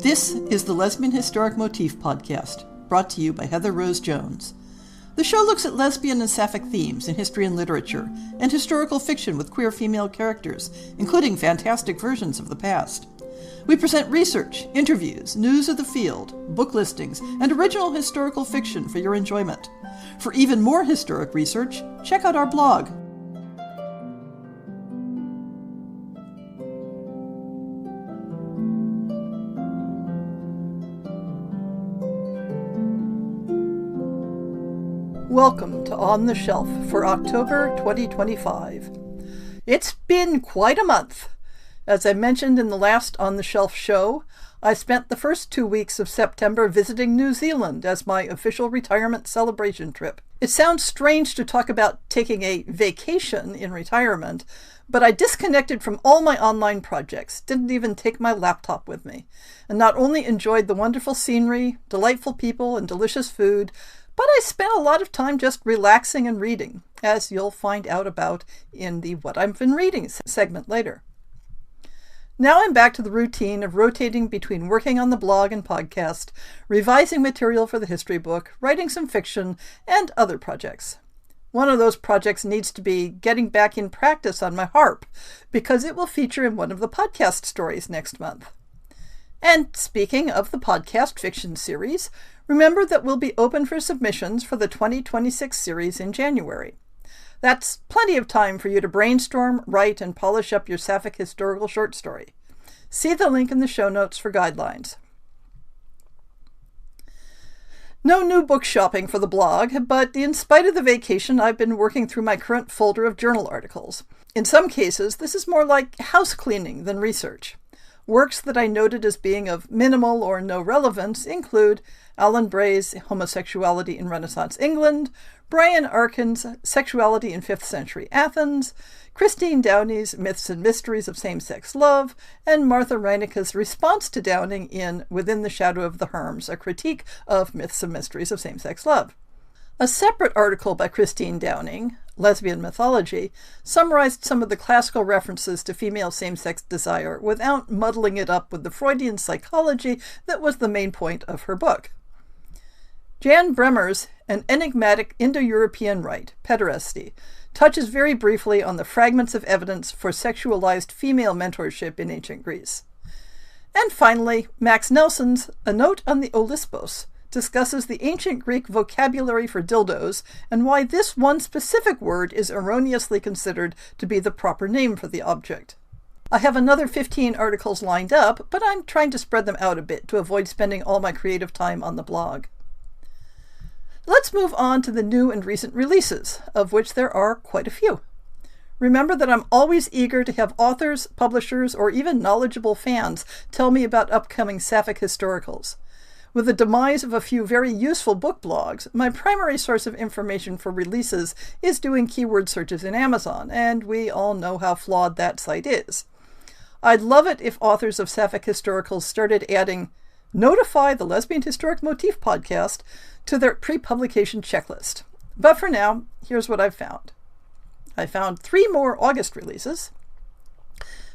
This is the Lesbian Historic Motif Podcast, brought to you by Heather Rose Jones. The show looks at lesbian and sapphic themes in history and literature, and historical fiction with queer female characters, including fantastic versions of the past. We present research, interviews, news of the field, book listings, and original historical fiction for your enjoyment. For even more historic research, check out our blog. Welcome to On the Shelf for October 2025. It's been quite a month. As I mentioned in the last On the Shelf show, I spent the first 2 weeks of September visiting New Zealand as my official retirement celebration trip. It sounds strange to talk about taking a vacation in retirement, but I disconnected from all my online projects, didn't even take my laptop with me, and not only enjoyed the wonderful scenery, delightful people, and delicious food, but I spent a lot of time just relaxing and reading, as you'll find out about in the What I've Been Reading segment later. Now I'm back to the routine of rotating between working on the blog and podcast, revising material for the history book, writing some fiction, and other projects. One of those projects needs to be getting back in practice on my harp, because it will feature in one of the podcast stories next month. And speaking of the podcast fiction series, remember that we'll be open for submissions for the 2026 series in January. That's plenty of time for you to brainstorm, write, and polish up your sapphic historical short story. See the link in the show notes for guidelines. No new book shopping for the blog, but in spite of the vacation, I've been working through my current folder of journal articles. In some cases, this is more like house cleaning than research. Works that I noted as being of minimal or no relevance include Alan Bray's Homosexuality in Renaissance England, Brian Arkin's Sexuality in 5th Century Athens, Christine Downey's Myths and Mysteries of Same-Sex Love, and Martha Reineke's response to Downing in Within the Shadow of the Herms, a critique of myths and mysteries of same-sex love. A separate article by Christine Downing, Lesbian Mythology, summarized some of the classical references to female same-sex desire without muddling it up with the Freudian psychology that was the main point of her book. Jan Bremmer's An Enigmatic Indo-European Rite, Pederasty, touches very briefly on the fragments of evidence for sexualized female mentorship in ancient Greece. And finally, Max Nelson's A Note on the Olisbos discusses the ancient Greek vocabulary for dildos and why this one specific word is erroneously considered to be the proper name for the object. I have another 15 articles lined up, but I'm trying to spread them out a bit to avoid spending all my creative time on the blog. Let's move on to the new and recent releases, of which there are quite a few. Remember that I'm always eager to have authors, publishers, or even knowledgeable fans tell me about upcoming sapphic historicals. With the demise of a few very useful book blogs, my primary source of information for releases is doing keyword searches in Amazon, and we all know how flawed that site is. I'd love it if authors of sapphic historicals started adding Notify the Lesbian Historic Motif Podcast to their pre-publication checklist. But for now, here's what I've found. I found 3 more August releases.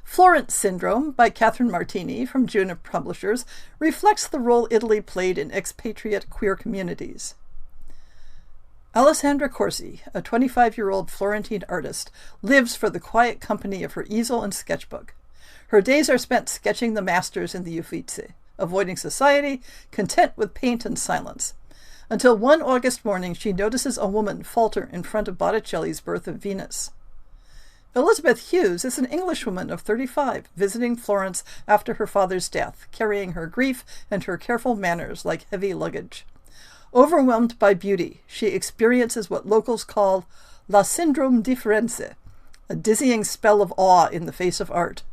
Florence Syndrome by Catherine Martini from June Publishers reflects the role Italy played in expatriate queer communities. Alessandra Corsi, a 25-year-old Florentine artist, lives for the quiet company of her easel and sketchbook. Her days are spent sketching the masters in the Uffizi, avoiding society, content with paint and silence. Until one August morning, she notices a woman falter in front of Botticelli's Birth of Venus. Elizabeth Hughes is an Englishwoman of 35, visiting Florence after her father's death, carrying her grief and her careful manners like heavy luggage. Overwhelmed by beauty, she experiences what locals call la syndrome di Firenze, a dizzying spell of awe in the face of art.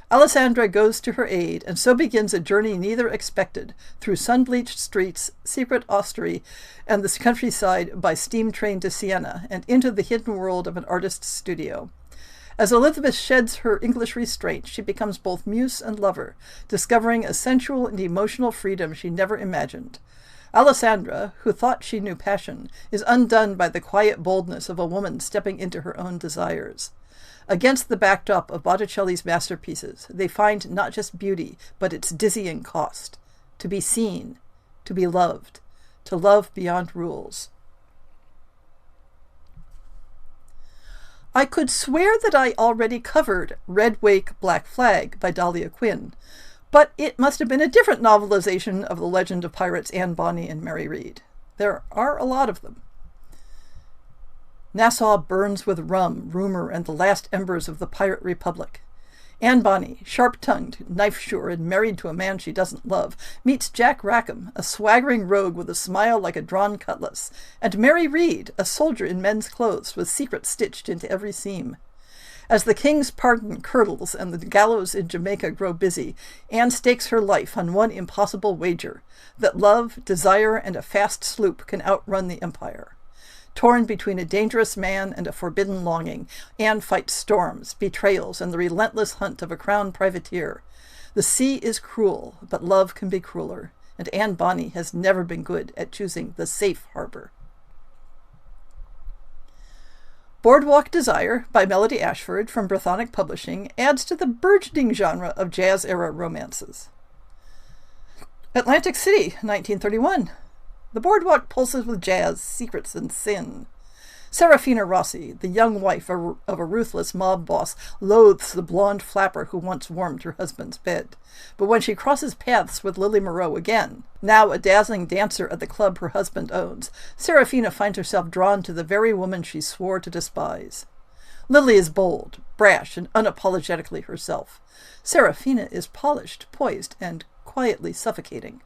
Alessandra goes to her aid, and so begins a journey neither expected, through sun-bleached streets, secret ostery, and the countryside by steam train to Siena, and into the hidden world of an artist's studio. As Elizabeth sheds her English restraint, she becomes both muse and lover, discovering a sensual and emotional freedom she never imagined. Alessandra, who thought she knew passion, is undone by the quiet boldness of a woman stepping into her own desires. Against the backdrop of Botticelli's masterpieces, they find not just beauty, but its dizzying cost. To be seen, to be loved, to love beyond rules. I could swear that I already covered Red Wake, Black Flag by Dahlia Quinn, but it must have been a different novelization of the legend of pirates Anne Bonny and Mary Read. There are a lot of them. Nassau burns with rum, rumor, and the last embers of the pirate republic. Anne Bonny, sharp-tongued, knife-sure, and married to a man she doesn't love, meets Jack Rackham, a swaggering rogue with a smile like a drawn cutlass, and Mary Read, a soldier in men's clothes with secrets stitched into every seam. As the king's pardon curdles and the gallows in Jamaica grow busy, Anne stakes her life on one impossible wager, that love, desire, and a fast sloop can outrun the empire. Torn between a dangerous man and a forbidden longing, Anne fights storms, betrayals, and the relentless hunt of a crown privateer. The sea is cruel, but love can be crueler, and Anne Bonny has never been good at choosing the safe harbor. Boardwalk Desire by Melody Ashford from Brythonic Publishing adds to the burgeoning genre of jazz-era romances. Atlantic City, 1931. The boardwalk pulses with jazz, secrets, and sin. Serafina Rossi, the young wife of a ruthless mob boss, loathes the blonde flapper who once warmed her husband's bed. But when she crosses paths with Lily Moreau again, now a dazzling dancer at the club her husband owns, Serafina finds herself drawn to the very woman she swore to despise. Lily is bold, brash, and unapologetically herself. Serafina is polished, poised, and quietly suffocating.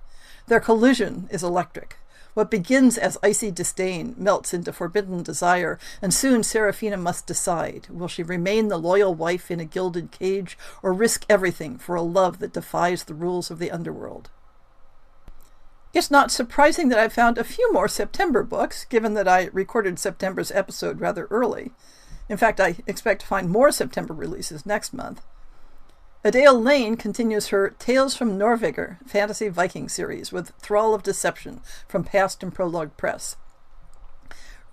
Their collision is electric. What begins as icy disdain melts into forbidden desire, and soon Serafina must decide, will she remain the loyal wife in a gilded cage, or risk everything for a love that defies the rules of the underworld? It's not surprising that I found a few more September books, given that I recorded September's episode rather early. In fact, I expect to find more September releases next month. Adele Lane continues her Tales from Norveger fantasy Viking series with Thrall of Deception from Past and Prologue Press.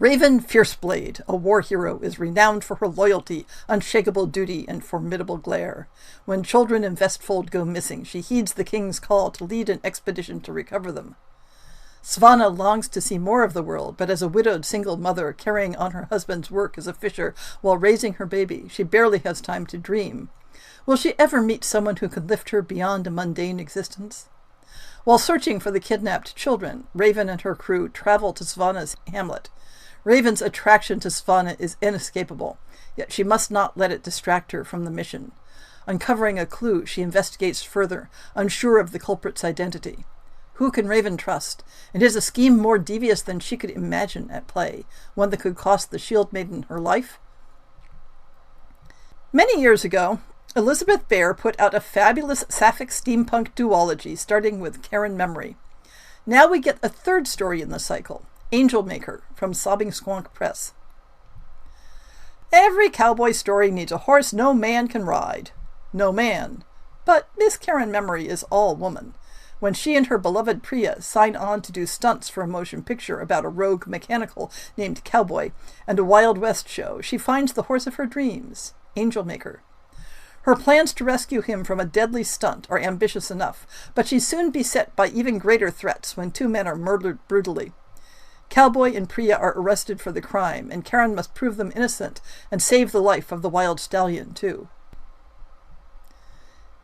Raven Fierceblade, a war hero, is renowned for her loyalty, unshakable duty, and formidable glare. When children in Vestfold go missing, she heeds the king's call to lead an expedition to recover them. Svana longs to see more of the world, but as a widowed single mother carrying on her husband's work as a fisher while raising her baby, she barely has time to dream. Will she ever meet someone who could lift her beyond a mundane existence? While searching for the kidnapped children, Raven and her crew travel to Svana's hamlet. Raven's attraction to Svana is inescapable, yet she must not let it distract her from the mission. Uncovering a clue, she investigates further, unsure of the culprit's identity. Who can Raven trust? And is a scheme more devious than she could imagine at play, one that could cost the Shield Maiden her life? Many years ago, Elizabeth Bear put out a fabulous sapphic steampunk duology starting with Karen Memory. Now we get a third story in the cycle, Angel Maker, from Sobbing Squonk Press. Every cowboy story needs a horse no man can ride. No man. But Miss Karen Memory is all woman. When she and her beloved Priya sign on to do stunts for a motion picture about a rogue mechanical named Cowboy and a Wild West show, she finds the horse of her dreams, Angel Maker. Her plans to rescue him from a deadly stunt are ambitious enough, but she's soon beset by even greater threats when two men are murdered brutally. Cowboy and Priya are arrested for the crime, and Karen must prove them innocent and save the life of the wild stallion, too.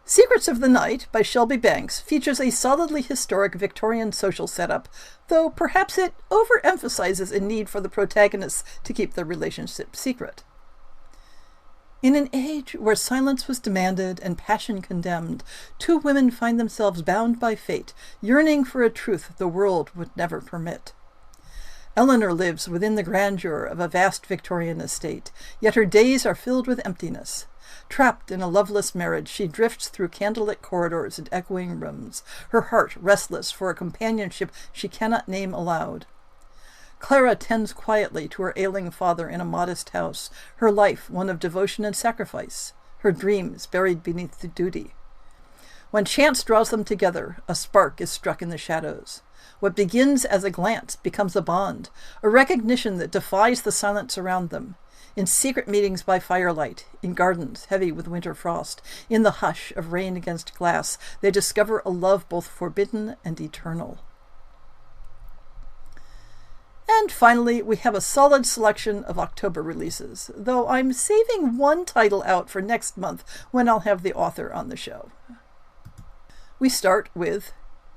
Secrets of the Night by Shelby Banks features a solidly historic Victorian social setup, though perhaps it overemphasizes a need for the protagonists to keep their relationship secret. In an age where silence was demanded and passion condemned, two women find themselves bound by fate, yearning for a truth the world would never permit. Eleanor lives within the grandeur of a vast Victorian estate, yet her days are filled with emptiness. Trapped in a loveless marriage, she drifts through candlelit corridors and echoing rooms, her heart restless for a companionship she cannot name aloud. Clara tends quietly to her ailing father in a modest house, her life one of devotion and sacrifice, her dreams buried beneath the duty. When chance draws them together, a spark is struck in the shadows. What begins as a glance becomes a bond, a recognition that defies the silence around them. In secret meetings by firelight, in gardens heavy with winter frost, in the hush of rain against glass, they discover a love both forbidden and eternal. And finally, we have a solid selection of October releases, though I'm saving one title out for next month when I'll have the author on the show. We start with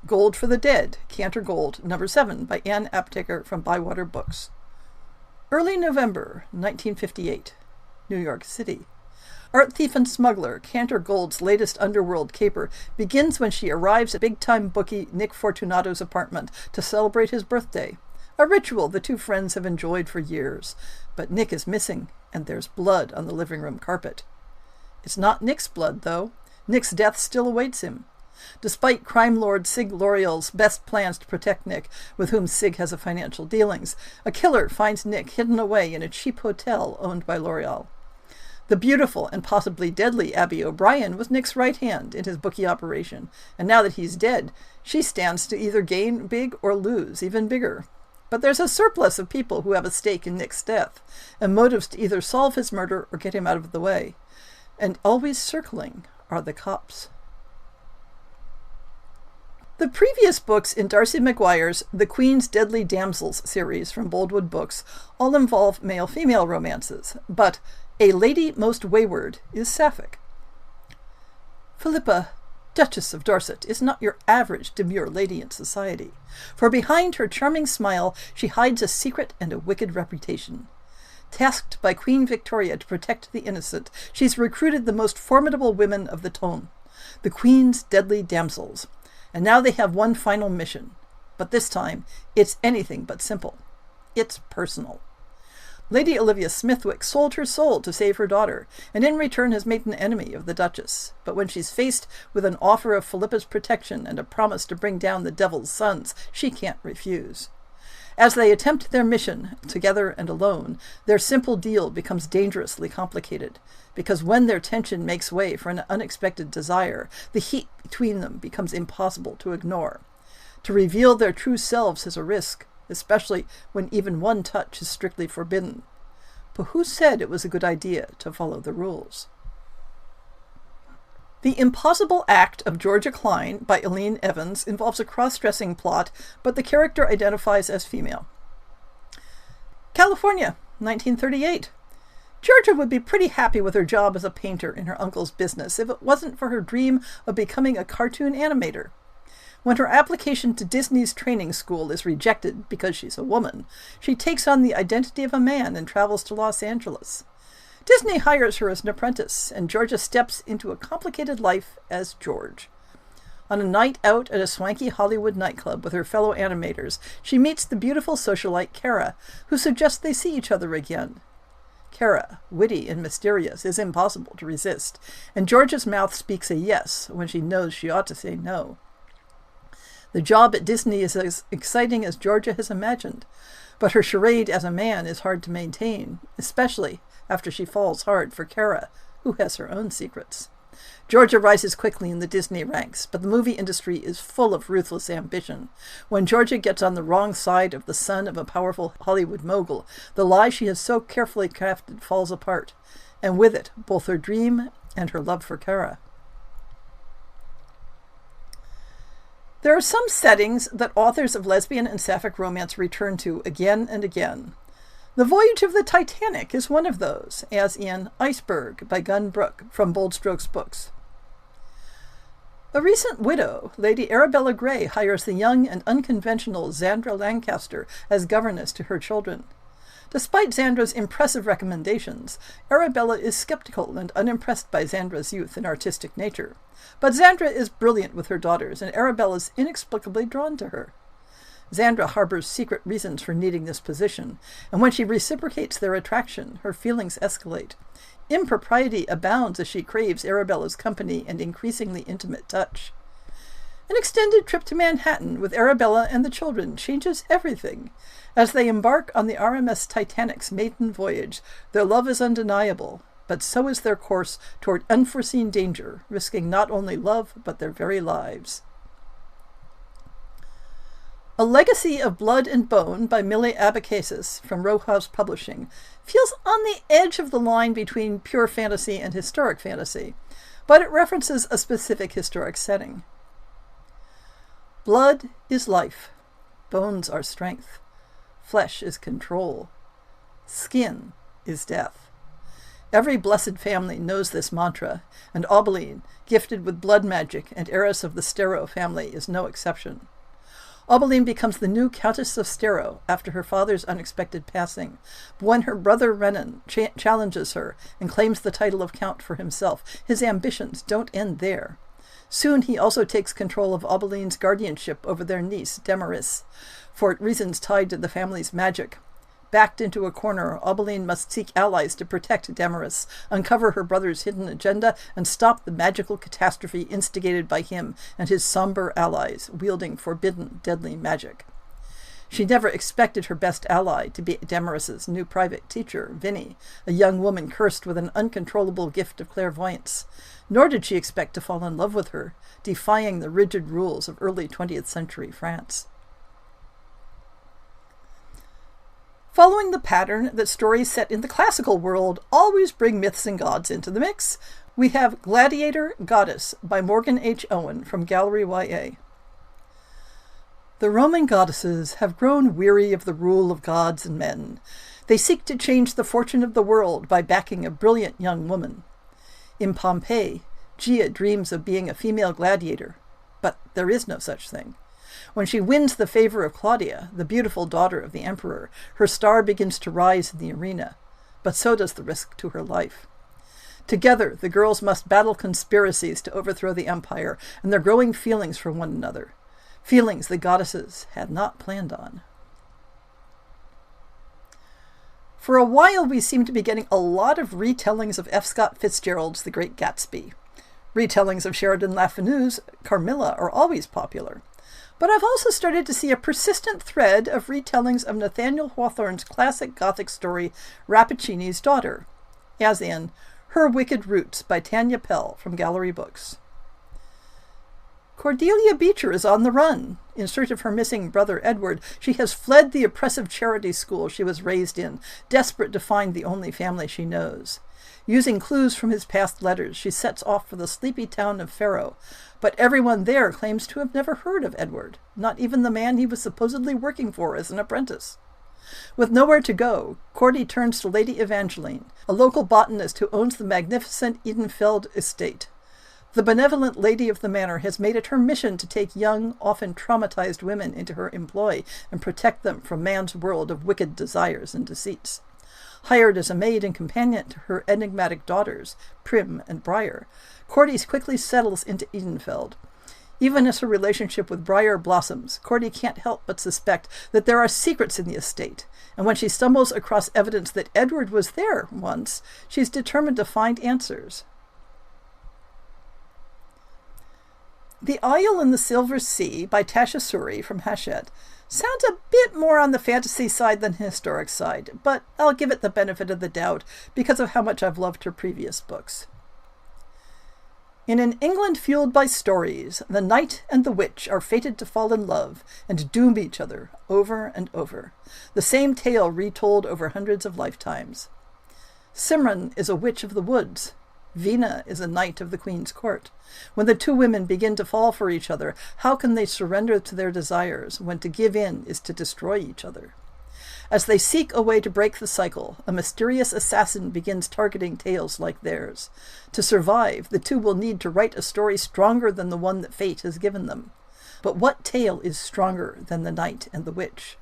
Gold for the Dead, Cantor Gold, number 7, by Ann Aptaker from Bywater Books. Early November, 1958, New York City. Art thief and smuggler Cantor Gold's latest underworld caper begins when she arrives at big-time bookie Nick Fortunato's apartment to celebrate his birthday, a ritual the two friends have enjoyed for years. But Nick is missing, and there's blood on the living room carpet. It's not Nick's blood, though. Nick's death still awaits him. Despite crime lord Sig L'Oreal's best plans to protect Nick, with whom Sig has a financial dealings, a killer finds Nick hidden away in a cheap hotel owned by L'Oreal. The beautiful and possibly deadly Abby O'Brien was Nick's right hand in his bookie operation, and now that he's dead, she stands to either gain big or lose even bigger. But there's a surplus of people who have a stake in Nick's death, and motives to either solve his murder or get him out of the way. And always circling are the cops. The previous books in Darcy McGuire's The Queen's Deadly Damsels series from Boldwood Books all involve male-female romances, but A Lady Most Wayward is sapphic. Philippa, Duchess of Dorset, is not your average demure lady in society, for behind her charming smile she hides a secret and a wicked reputation. Tasked by Queen Victoria to protect the innocent, she's recruited the most formidable women of the tone, the Queen's Deadly Damsels. And now they have one final mission. But this time, it's anything but simple. It's personal. Lady Olivia Smithwick sold her soul to save her daughter, and in return has made an enemy of the Duchess. But when she's faced with an offer of Philippa's protection and a promise to bring down the devil's sons, she can't refuse. As they attempt their mission, together and alone, their simple deal becomes dangerously complicated, because when their tension makes way for an unexpected desire, the heat between them becomes impossible to ignore. To reveal their true selves is a risk, especially when even one touch is strictly forbidden. But who said it was a good idea to follow the rules? The Impossible Act of Georgia Klein by Eileen Evans involves a cross-dressing plot, but the character identifies as female. California, 1938. Georgia would be pretty happy with her job as a painter in her uncle's business if it wasn't for her dream of becoming a cartoon animator. When her application to Disney's training school is rejected because she's a woman, she takes on the identity of a man and travels to Los Angeles. Disney hires her as an apprentice, and Georgia steps into a complicated life as George. On a night out at a swanky Hollywood nightclub with her fellow animators, she meets the beautiful socialite Kara, who suggests they see each other again. Kara, witty and mysterious, is impossible to resist, and Georgia's mouth speaks a yes when she knows she ought to say no. The job at Disney is as exciting as Georgia has imagined, but her charade as a man is hard to maintain, especially after she falls hard for Kara, who has her own secrets. Georgia rises quickly in the Disney ranks, but the movie industry is full of ruthless ambition. When Georgia gets on the wrong side of the son of a powerful Hollywood mogul, the lie she has so carefully crafted falls apart, and with it, both her dream and her love for Kara. There are some settings that authors of lesbian and sapphic romance return to again and again. The Voyage of the Titanic is one of those, as in Iceberg by Gunn Brooke from Bold Strokes Books. A recent widow, Lady Arabella Gray, hires the young and unconventional Xandra Lancaster as governess to her children. Despite Xandra's impressive recommendations, Arabella is skeptical and unimpressed by Xandra's youth and artistic nature. But Xandra is brilliant with her daughters, and Arabella is inexplicably drawn to her. Xandra harbors secret reasons for needing this position, and when she reciprocates their attraction, her feelings escalate. Impropriety abounds as she craves Arabella's company and increasingly intimate touch. An extended trip to Manhattan with Arabella and the children changes everything. As they embark on the RMS Titanic's maiden voyage, their love is undeniable, but so is their course toward unforeseen danger, risking not only love but their very lives. A Legacy of Blood and Bone by Millie Abacasis from Row House Publishing feels on the edge of the line between pure fantasy and historic fantasy, but it references a specific historic setting. Blood is life. Bones are strength. Flesh is control. Skin is death. Every blessed family knows this mantra, and Obeline, gifted with blood magic and heiress of the Stero family, is no exception. Obeline becomes the new Countess of Stero after her father's unexpected passing, but when her brother Renan challenges her and claims the title of Count for himself, his ambitions don't end there. Soon he also takes control of Obeline's guardianship over their niece, Demaris, for reasons tied to the family's magic. Backed into a corner, Obeline must seek allies to protect Demaris, uncover her brother's hidden agenda, and stop the magical catastrophe instigated by him and his somber allies, wielding forbidden, deadly magic. She never expected her best ally to be Demaris's new private teacher, Vinnie, a young woman cursed with an uncontrollable gift of clairvoyance. Nor did she expect to fall in love with her, defying the rigid rules of early 20th century France. Following the pattern that stories set in the classical world always bring myths and gods into the mix, we have Gladiator Goddess by Morgan H. Owen from Gallery YA. The Roman goddesses have grown weary of the rule of gods and men. They seek to change the fortune of the world by backing a brilliant young woman. In Pompeii, Gia dreams of being a female gladiator, but there is no such thing. When she wins the favor of Claudia, the beautiful daughter of the emperor, her star begins to rise in the arena, but so does the risk to her life. Together, the girls must battle conspiracies to overthrow the empire and their growing feelings for one another, feelings the goddesses had not planned on. For a while, we seem to be getting a lot of retellings of F. Scott Fitzgerald's The Great Gatsby. Retellings of Sheridan Le Fanu's Carmilla are always popular. But I've also started to see a persistent thread of retellings of Nathaniel Hawthorne's classic Gothic story, Rappaccini's Daughter, as in Her Wicked Roots by Tanya Pell from Gallery Books. Cordelia Beecher is on the run. In search of her missing brother Edward, she has fled the oppressive charity school she was raised in, desperate to find the only family she knows. Using clues from his past letters, she sets off for the sleepy town of Faro, but everyone there claims to have never heard of Edward, not even the man he was supposedly working for as an apprentice. With nowhere to go, Cordy turns to Lady Evangeline, a local botanist who owns the magnificent Edenfeld estate. The benevolent lady of the manor has made it her mission to take young, often traumatized women into her employ and protect them from man's world of wicked desires and deceits. Hired as a maid and companion to her enigmatic daughters, Prim and Briar, Cordy quickly settles into Edenfeld. Even as her relationship with Briar blossoms, Cordy can't help but suspect that there are secrets in the estate, and when she stumbles across evidence that Edward was there once, she's determined to find answers. The Isle in the Silver Sea by Tasha Suri from Hachette sounds a bit more on the fantasy side than the historic side, but I'll give it the benefit of the doubt because of how much I've loved her previous books. In an England fueled by stories, the knight and the witch are fated to fall in love and doom each other over and over, the same tale retold over hundreds of lifetimes. Simran is a witch of the woods. Vina is a knight of the Queen's court. When the two women begin to fall for each other, how can they surrender to their desires when to give in is to destroy each other? As they seek a way to break the cycle, a mysterious assassin begins targeting tales like theirs. To survive, the two will need to write a story stronger than the one that fate has given them. But what tale is stronger than the knight and the witch?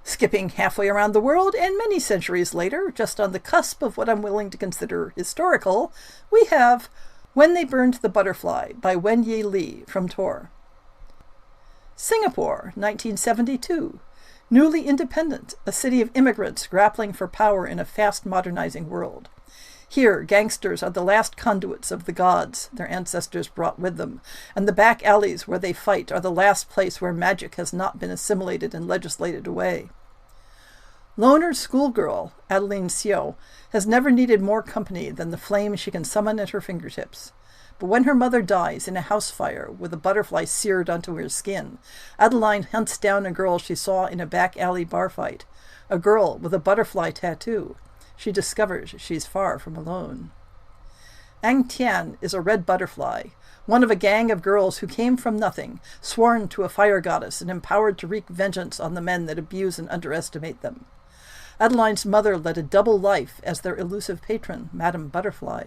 Skipping halfway around the world and many centuries later, just on the cusp of what I'm willing to consider historical, we have When They Burned the Butterfly by Wen Yi Li from Tor. Singapore, 1972. Newly independent, a city of immigrants grappling for power in a fast modernizing world. Here, gangsters are the last conduits of the gods their ancestors brought with them, and the back alleys where they fight are the last place where magic has not been assimilated and legislated away. Loner schoolgirl, Adeline Seo, has never needed more company than the flame she can summon at her fingertips. But when her mother dies in a house fire with a butterfly seared onto her skin, Adeline hunts down a girl she saw in a back alley bar fight, a girl with a butterfly tattoo. She discovers she's far from alone. Ang Tian is a red butterfly, one of a gang of girls who came from nothing, sworn to a fire goddess and empowered to wreak vengeance on the men that abuse and underestimate them. Adeline's mother led a double life as their elusive patron, Madame Butterfly.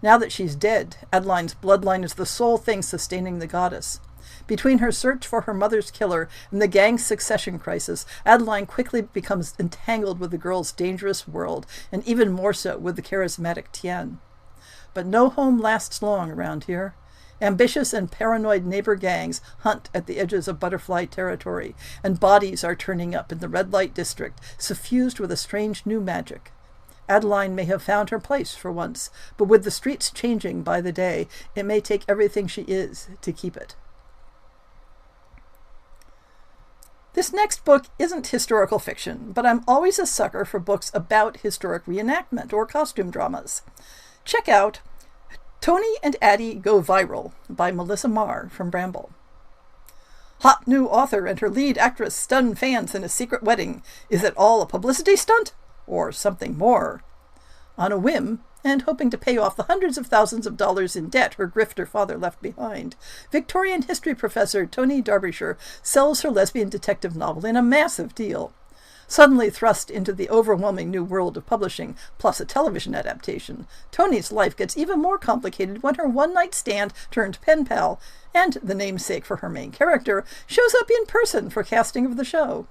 Now that she's dead, Adeline's bloodline is the sole thing sustaining the goddess. Between her search for her mother's killer and the gang's succession crisis, Adeline quickly becomes entangled with the girl's dangerous world, and even more so with the charismatic Tian. But no home lasts long around here. Ambitious and paranoid neighbor gangs hunt at the edges of butterfly territory, and bodies are turning up in the red light district, suffused with a strange new magic. Adeline may have found her place for once, but with the streets changing by the day, it may take everything she is to keep it. This next book isn't historical fiction, but I'm always a sucker for books about historic reenactment or costume dramas. Check out Tony and Addie Go Viral by Melissa Marr from Bramble. Hot new author and her lead actress stun fans in a secret wedding. Is it all a publicity stunt? Or something more? On a whim, and hoping to pay off the hundreds of thousands of dollars in debt her grifter father left behind, Victorian history professor Tony Derbyshire sells her lesbian detective novel in a massive deal. Suddenly thrust into the overwhelming new world of publishing, plus a television adaptation, Tony's life gets even more complicated when her one-night stand turned pen pal, and the namesake for her main character, shows up in person for casting of the show.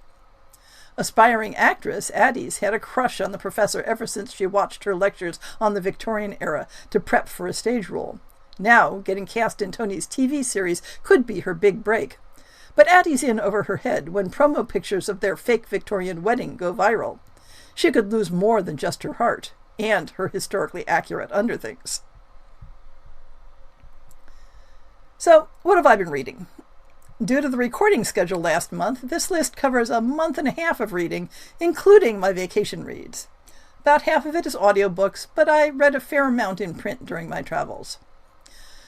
Aspiring actress Addie's had a crush on the professor ever since she watched her lectures on the Victorian era to prep for a stage role. Now, getting cast in Tony's TV series could be her big break. But Addie's in over her head when promo pictures of their fake Victorian wedding go viral. She could lose more than just her heart, and her historically accurate underthings. So, what have I been reading? Due to the recording schedule last month, this list covers a month and a half of reading, including my vacation reads. About half of it is audiobooks, but I read a fair amount in print during my travels.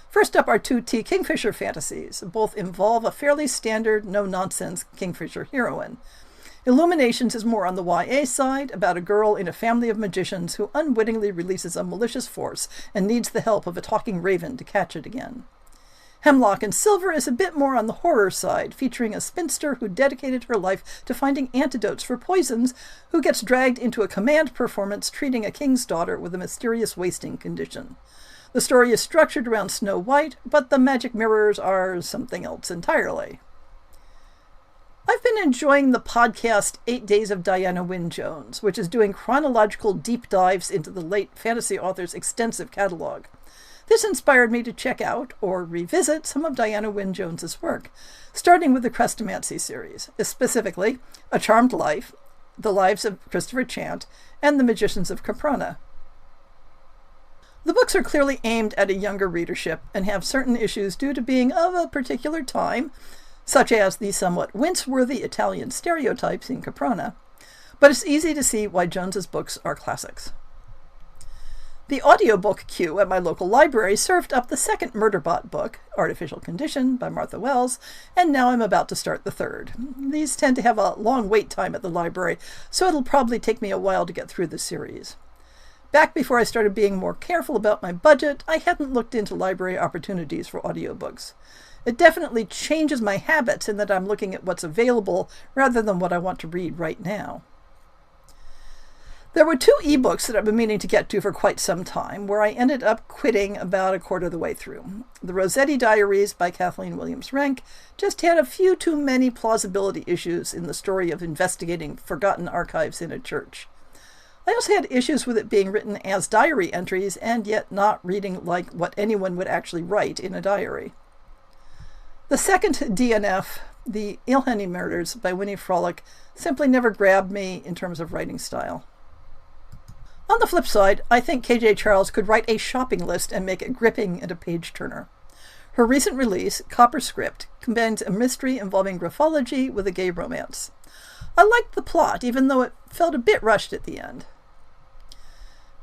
First up are two T. Kingfisher fantasies. Both involve a fairly standard, no-nonsense Kingfisher heroine. Illuminations is more on the YA side, about a girl in a family of magicians who unwittingly releases a malicious force and needs the help of a talking raven to catch it again. Hemlock and Silver is a bit more on the horror side, featuring a spinster who dedicated her life to finding antidotes for poisons, who gets dragged into a command performance treating a king's daughter with a mysterious wasting condition. The story is structured around Snow White, but the magic mirrors are something else entirely. I've been enjoying the podcast 8 Days of Diana Wynne Jones, which is doing chronological deep dives into the late fantasy author's extensive catalog. This inspired me to check out, or revisit, some of Diana Wynne Jones's work, starting with the Chrestomanci series, specifically A Charmed Life, The Lives of Christopher Chant, and The Magicians of Caprona. The books are clearly aimed at a younger readership and have certain issues due to being of a particular time, such as the somewhat wince-worthy Italian stereotypes in Caprona, but it's easy to see why Jones's books are classics. The audiobook queue at my local library served up the second Murderbot book, Artificial Condition by Martha Wells, and now I'm about to start the third. These tend to have a long wait time at the library, so it'll probably take me a while to get through the series. Back before I started being more careful about my budget, I hadn't looked into library opportunities for audiobooks. It definitely changes my habits in that I'm looking at what's available rather than what I want to read right now. There were 2 ebooks that I've been meaning to get to for quite some time, where I ended up quitting about a quarter of the way through. The Rossetti Diaries by Kathleen Williams-Renck just had a few too many plausibility issues in the story of investigating forgotten archives in a church. I also had issues with it being written as diary entries and yet not reading like what anyone would actually write in a diary. The second DNF, The Ilhenny Murders by Winnie Frolick, simply never grabbed me in terms of writing style. On the flip side, I think K.J. Charles could write a shopping list and make it gripping and a page-turner. Her recent release, Copper Script, combines a mystery involving graphology with a gay romance. I liked the plot, even though it felt a bit rushed at the end.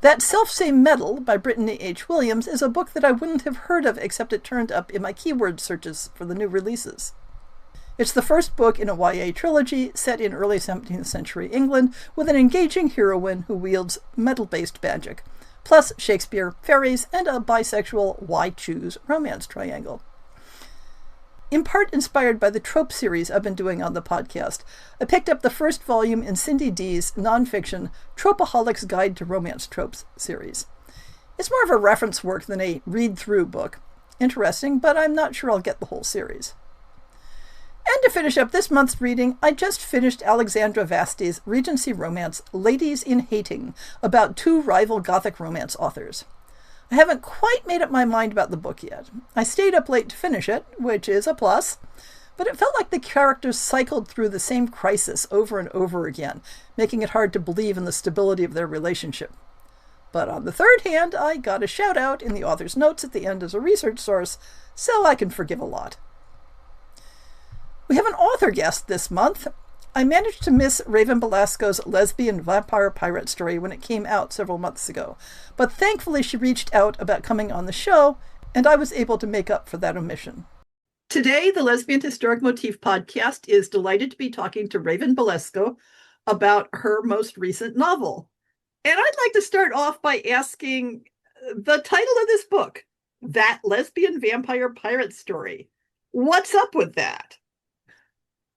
That Selfsame Metal by Brittany H. Williams is a book that I wouldn't have heard of except it turned up in my keyword searches for the new releases. It's the first book in a YA trilogy set in early 17th century England with an engaging heroine who wields metal-based magic, plus Shakespeare, fairies, and a bisexual why choose romance triangle. In part inspired by the trope series I've been doing on the podcast, I picked up the first volume in Cindy Dee's nonfiction Tropeaholic's Guide to Romance Tropes series. It's more of a reference work than a read-through book. Interesting, but I'm not sure I'll get the whole series. And to finish up this month's reading, I just finished Alexandra Vasti's Regency romance Ladies in Hating, about two rival Gothic romance authors. I haven't quite made up my mind about the book yet. I stayed up late to finish it, which is a plus, but it felt like the characters cycled through the same crisis over and over again, making it hard to believe in the stability of their relationship. But on the third hand, I got a shout out in the author's notes at the end as a research source, so I can forgive a lot. We have an author guest this month. I managed to miss Raven Belasco's lesbian vampire pirate story when it came out several months ago, but thankfully she reached out about coming on the show, and I was able to make up for that omission. Today, the Lesbian Historic Motif Podcast is delighted to be talking to Raven Belasco about her most recent novel. And I'd like to start off by asking the title of this book, That Lesbian Vampire Pirate Story. What's up with that?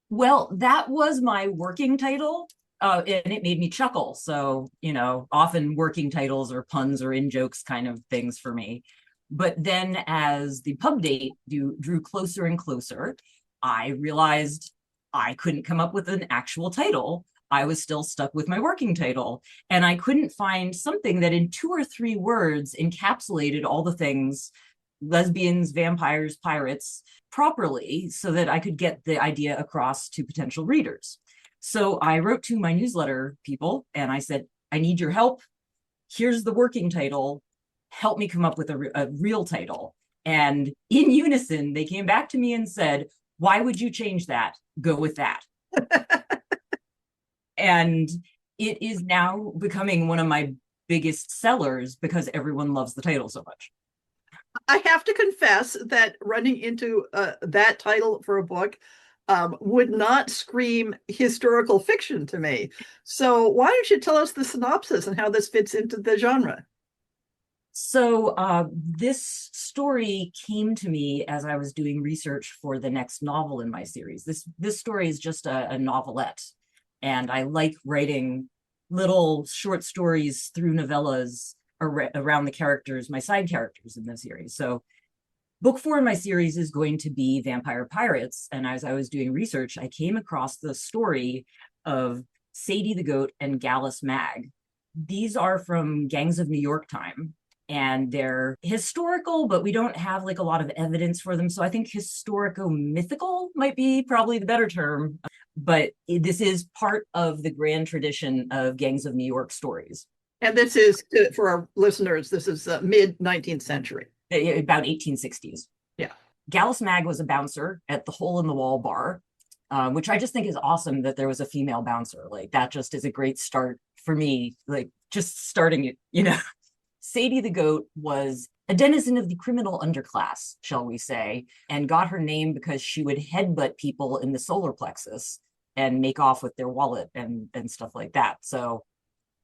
Well, that was my working title, and it made me chuckle. So, often working titles or puns or in-jokes kind of things for me. But then as the pub date drew closer and closer, I realized I couldn't come up with an actual title. I was still stuck with my working title. And I couldn't find something that in 2 or 3 words encapsulated all the things lesbians, vampires, pirates properly so that I could get the idea across to potential readers. So I wrote to my newsletter people and I said, I need your help. Here's the working title. Help me come up with a real title. And in unison, they came back to me and said, why would you change that? Go with that. And it is now becoming one of my biggest sellers because everyone loves the title so much. I have to confess that running into that title for a book would not scream historical fiction to me. So why don't you tell us the synopsis and how this fits into the genre? So this story came to me as I was doing research for the next novel in my series. This story is just a novelette, and I like writing little short stories through novellas around the characters, my side characters in the series. So book 4 in my series is going to be Vampire Pirates. And as I was doing research, I came across the story of Sadie the Goat and Gallus Mag. These are from Gangs of New York time, and they're historical, but we don't have like a lot of evidence for them. So I think historico-mythical might be probably the better term, but this is part of the grand tradition of Gangs of New York stories. And this is, for our listeners, this is mid-19th century. About 1860s. Yeah. Gallus Mag was a bouncer at the Hole in the Wall bar, which I just think is awesome that there was a female bouncer. Like, that just is a great start for me, like just starting it, Sadie the Goat was a denizen of the criminal underclass, shall we say, and got her name because she would headbutt people in the solar plexus and make off with their wallet and stuff like that. So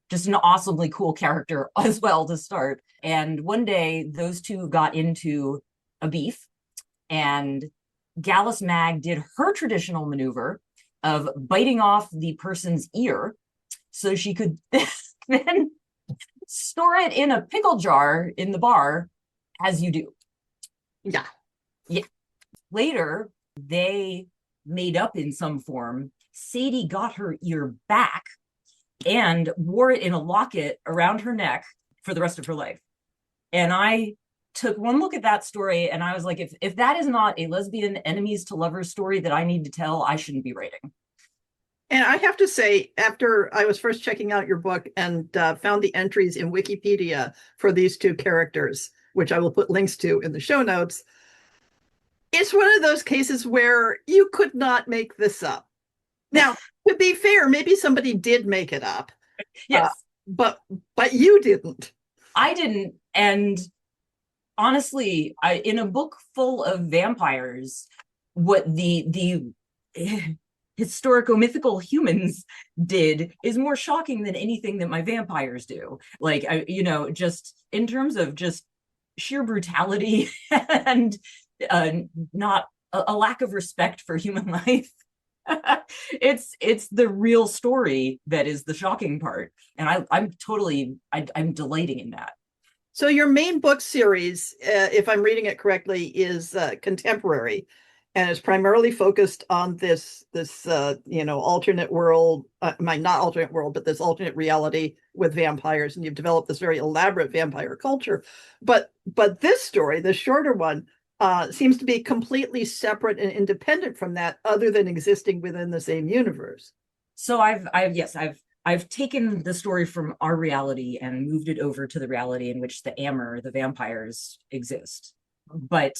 just an awesomely cool character as well to start. And one day those two got into a beef, and Gallus Mag did her traditional maneuver of biting off the person's ear so she could then store it in a pickle jar in the bar, as you do. Yeah. Yeah. Later, they made up in some form. Sadie got her ear back and wore it in a locket around her neck for the rest of her life. And I took one look at that story and I was like, if that is not a lesbian enemies to lovers story that I need to tell, I shouldn't be writing. And I have to say, after I was first checking out your book and found the entries in Wikipedia for these two characters, which I will put links to in the show notes, it's one of those cases where you could not make this up. Now, to be fair, maybe somebody did make it up. Yes. but you didn't. I didn't. And honestly, in a book full of vampires, what the historico-mythical humans did is more shocking than anything that my vampires do. Like, just in terms of just sheer brutality and uh, not a lack of respect for human life. It's the real story that is the shocking part, and I'm delighting in that. So your main book series, if I'm reading it correctly, is contemporary, and is primarily focused on this alternate world. Not alternate world, but this alternate reality with vampires, and you've developed this very elaborate vampire culture. But this story, the shorter one, seems to be completely separate and independent from that, other than existing within the same universe. So I've taken the story from our reality and moved it over to the reality in which the Amur, the vampires, exist. But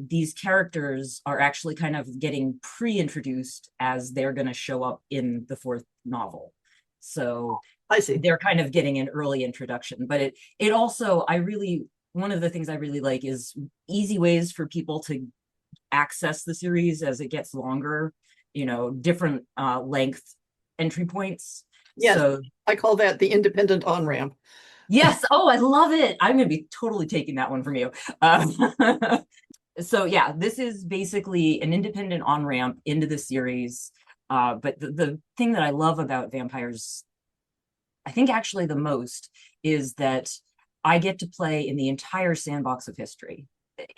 these characters are actually kind of getting pre-introduced as they're going to show up in the fourth novel. So I see. they're kind of getting an early introduction. But it also, one of the things I really like is easy ways for people to access the series as it gets longer, different length entry points. Yes, So I call that the independent on ramp. yes, oh, I love it. I'm going to be totally taking that one from you. So yeah, this is basically an independent on ramp into the series. But the thing that I love about vampires, I think actually the most, is that I get to play in the entire sandbox of history,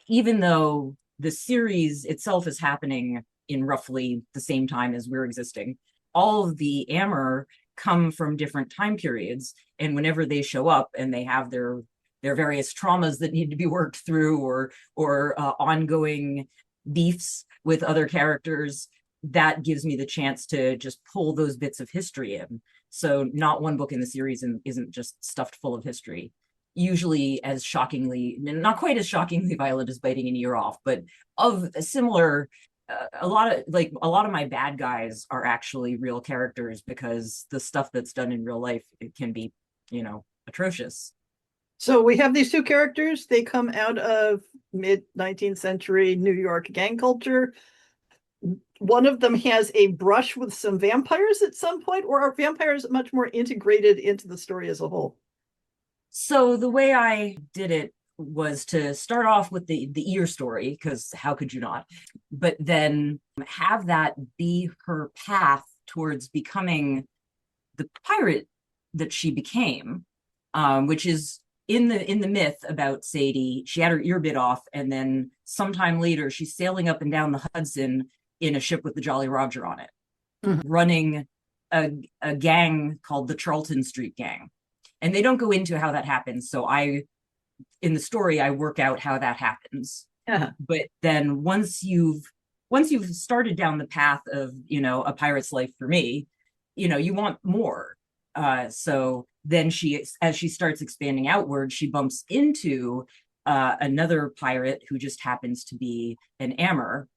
even though the series itself is happening in roughly the same time as we're existing. All of the Amur come from different time periods, and whenever they show up and they have their various traumas that need to be worked through, or ongoing beefs with other characters, that gives me the chance to just pull those bits of history in. So not one book in the series isn't just stuffed full of history. Usually as shockingly, not quite as shockingly violent as biting an ear off, but of a similar, a lot of my bad guys are actually real characters, because the stuff that's done in real life, it can be, atrocious. So we have these two characters. They come out of mid 19th century New York gang culture. One of them has a brush with some vampires at some point, or are vampires much more integrated into the story as a whole? So the way I did it was to start off with the ear story, because how could you not? But then have that be her path towards becoming the pirate that she became, which is in the myth about Sadie. She had her ear bit off, and then sometime later she's sailing up and down the Hudson in a ship with the Jolly Roger on it, running a gang called the Charlton Street Gang. And they don't go into how that happens. So in the story, I work out how that happens. Yeah. But then once you've started down the path of, a pirate's life for me, you want more. So then as she starts expanding outward, she bumps into another pirate who just happens to be an Amur.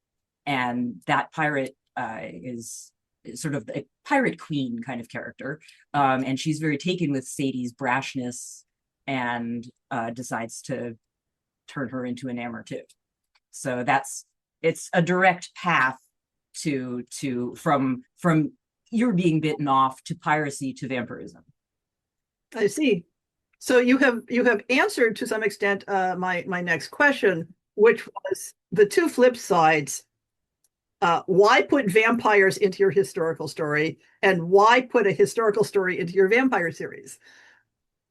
And that pirate is sort of a pirate queen kind of character. And she's very taken with Sadie's brashness, and decides to turn her into an Amur too. So it's a direct path from you're being bitten off to piracy to vampirism. I see. So you have answered to some extent my next question, which was the two flip sides. Why put vampires into your historical story, and why put a historical story into your vampire series?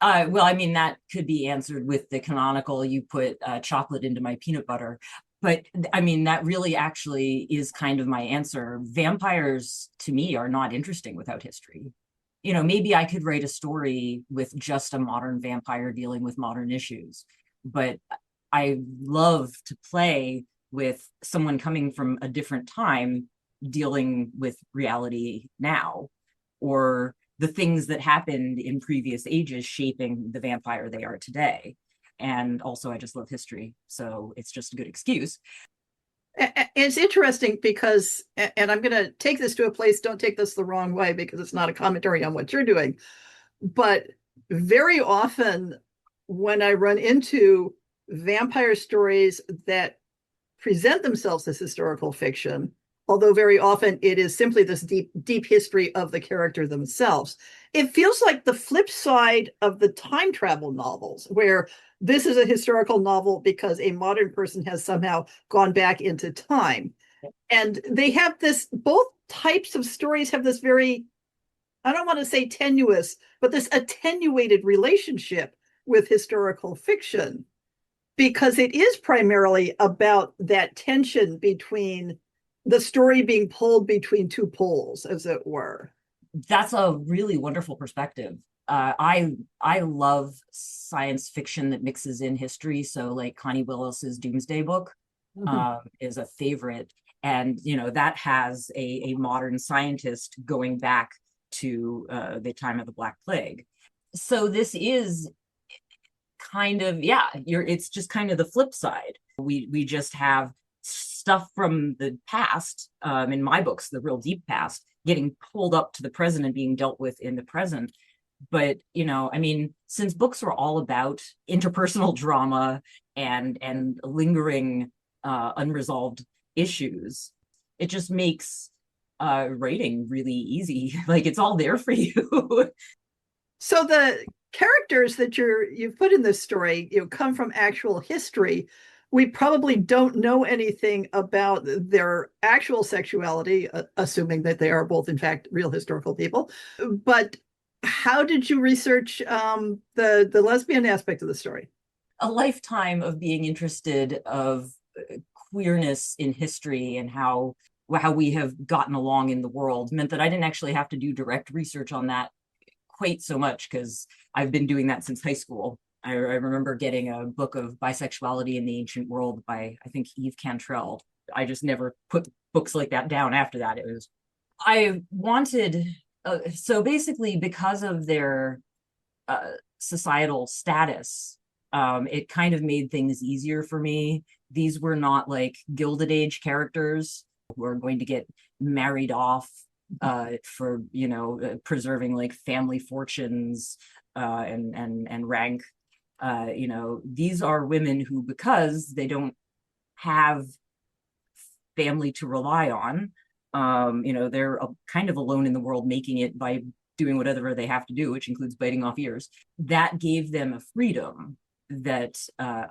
Well, I mean, that could be answered with the canonical, you put chocolate into my peanut butter. But I mean, that really actually is kind of my answer. Vampires, to me, are not interesting without history. Maybe I could write a story with just a modern vampire dealing with modern issues, but I love to play with someone coming from a different time dealing with reality now, or the things that happened in previous ages shaping the vampire they are today. And also, I just love history, so it's just a good excuse. It's interesting because, and I'm going to take this to a place, don't take this the wrong way because it's not a commentary on what you're doing, But very often when I run into vampire stories that present themselves as historical fiction, although very often it is simply this deep history of the character themselves. It feels like the flip side of the time travel novels, where this is a historical novel because a modern person has somehow gone back into time. And they have this, both types of stories have this very, I don't want to say tenuous, but this attenuated relationship with historical fiction, because it is primarily about that tension between the story being pulled between two poles, as it were. That's a really wonderful perspective. I love science fiction that mixes in history. So like Connie Willis's Doomsday Book is a favorite, and that has a modern scientist going back to the time of the Black Plague. So this is kind of, yeah, it's just kind of the flip side. We just have stuff from the past, in my books, the real deep past, getting pulled up to the present and being dealt with in the present. But I mean, since books were all about interpersonal drama and lingering unresolved issues, it just makes writing really easy. Like, it's all there for you. So the characters that you've put in this story, come from actual history. We probably don't know anything about their actual sexuality, assuming that they are both, in fact, real historical people. But how did you research the lesbian aspect of the story? A lifetime of being interested of queerness in history and how we have gotten along in the world meant that I didn't actually have to do direct research on that quite so much, because I've been doing that since high school. I remember getting a book of bisexuality in the ancient world by, I think, Eve Cantrell. I just never put books like that down after that. I wanted, so basically because of their societal status, it kind of made things easier for me. These were not like Gilded Age characters who are going to get married off for preserving like family fortunes and rank. These are women who, because they don't have family to rely on, they're kind of alone in the world, making it by doing whatever they have to do, which includes biting off ears. That gave them a freedom that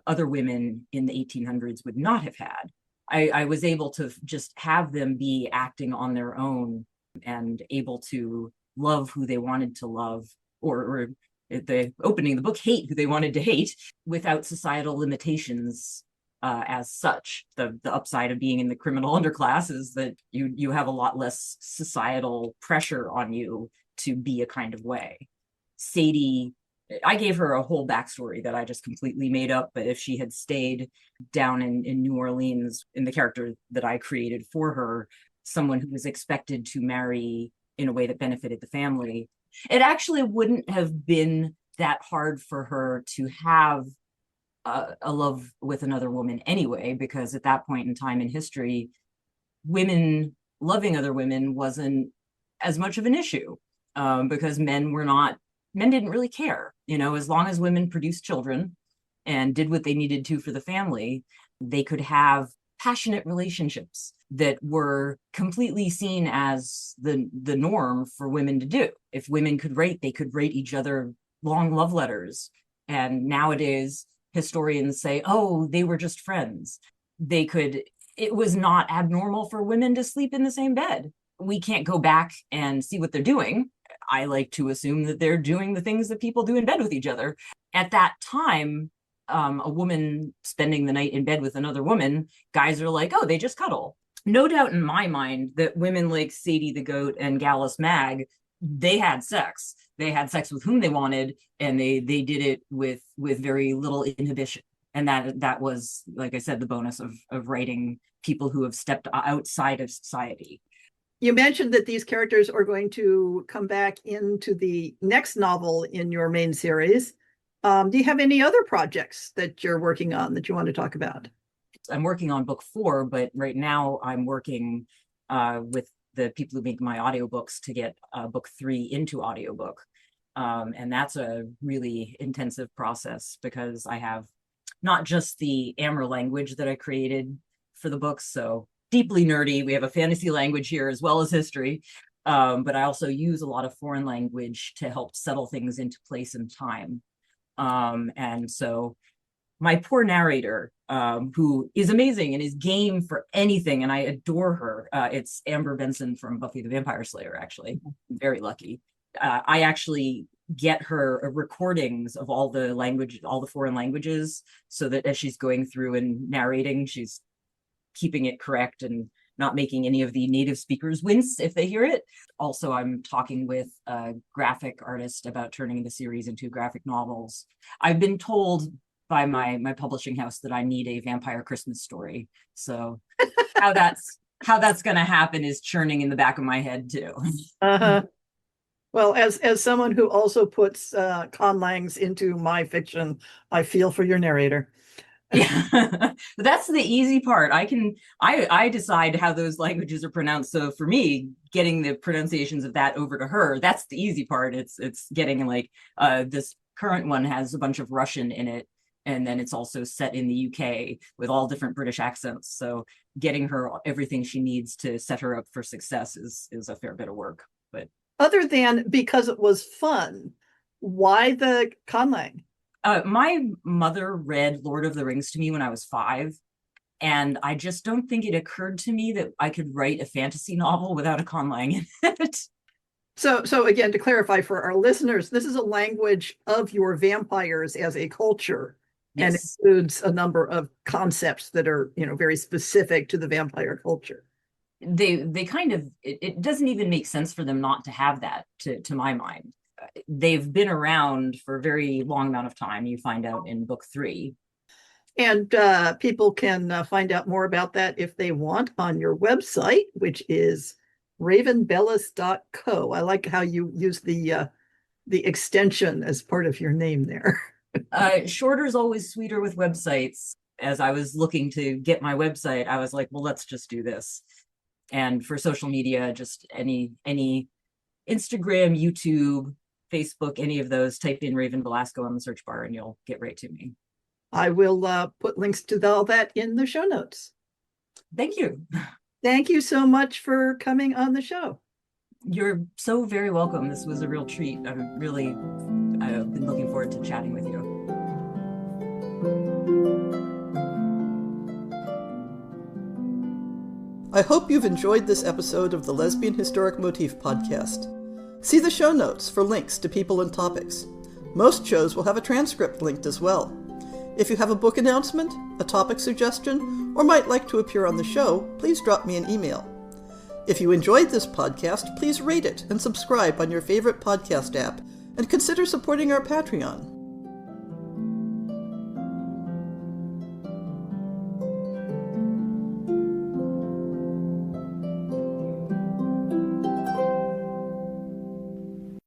other women in the 1800s would not have had. I was able to just have them be acting on their own and able to love who they wanted to love, or the opening of the book, hate who they wanted to hate, without societal limitations as such. The upside of being in the criminal underclass is that you have a lot less societal pressure on you to be a kind of way. Sadie, I gave her a whole backstory that I just completely made up, but if she had stayed down in New Orleans, in the character that I created for her, someone who was expected to marry in a way that benefited the family, it actually wouldn't have been that hard for her to have a love with another woman anyway, because at that point in time in history, women loving other women wasn't as much of an issue, because men didn't really care. As long as women produced children and did what they needed to for the family, they could have passionate relationships that were completely seen as the norm for women to do. If women could write, they could write each other long love letters. And nowadays, historians say, oh, they were just friends. It was not abnormal for women to sleep in the same bed. We can't go back and see what they're doing. I like to assume that they're doing the things that people do in bed with each other. At that time, a woman spending the night in bed with another woman, guys are like, oh, they just cuddle. No doubt in my mind that women like Sadie the Goat and Gallus Mag, they had sex. They had sex with whom they wanted, and they did it with very little inhibition. And that was, like I said, the bonus of writing people who have stepped outside of society. You mentioned that these characters are going to come back into the next novel in your main series. Do you have any other projects that you're working on that you want to talk about? I'm working on book 4, but right now I'm working with the people who make my audiobooks to get book 3 into audiobook. And that's a really intensive process because I have not just the Amber language that I created for the books, so deeply nerdy. We have a fantasy language here as well as history. But I also use a lot of foreign language to help settle things into place and time. And so my poor narrator, who is amazing and is game for anything, and I adore her. It's Amber Benson from Buffy the Vampire Slayer, actually. I'm very lucky. I actually get her recordings of all the language, all the foreign languages, so that as she's going through and narrating, she's keeping it correct and not making any of the native speakers wince if they hear it. Also, I'm talking with a graphic artist about turning the series into graphic novels. I've been told by my publishing house that I need a vampire Christmas story. So how that's going to happen is churning in the back of my head too. Uh-huh. Well, as someone who also puts conlangs into my fiction, I feel for your narrator. Yeah, that's the easy part. I decide how those languages are pronounced. So for me, getting the pronunciations of that over to her, that's the easy part. It's getting like this current one has a bunch of Russian in it, and then it's also set in the UK with all different British accents. So getting her everything she needs to set her up for success is a fair bit of work. But other than because it was fun, why the conlang? My mother read Lord of the Rings to me when I was 5, and I just don't think it occurred to me that I could write a fantasy novel without a conlang in it. So again, to clarify for our listeners, this is a language of your vampires as a culture, and it Yes. includes a number of concepts that are, very specific to the vampire culture. They kind of, it doesn't even make sense for them not to have that, to my mind. They've been around for a very long amount of time. You find out in book 3. And people can find out more about that if they want on your website, which is ravenbellis.co. I like how you use the extension as part of your name there. Shorter is always sweeter with websites. As I was looking to get my website, I was like, well, let's just do this. And for social media, just any Instagram, YouTube, Facebook, any of those, type in Raven Velasco on the search bar and you'll get right to me. I will put links to all that in the show notes. Thank you. Thank you so much for coming on the show. You're so very welcome. This was a real treat. I've been looking forward to chatting with you. I hope you've enjoyed this episode of the Lesbian Historic Motif Podcast. See the show notes for links to people and topics. Most shows will have a transcript linked as well. If you have a book announcement, a topic suggestion, or might like to appear on the show, please drop me an email. If you enjoyed this podcast, please rate it and subscribe on your favorite podcast app, and consider supporting our Patreon.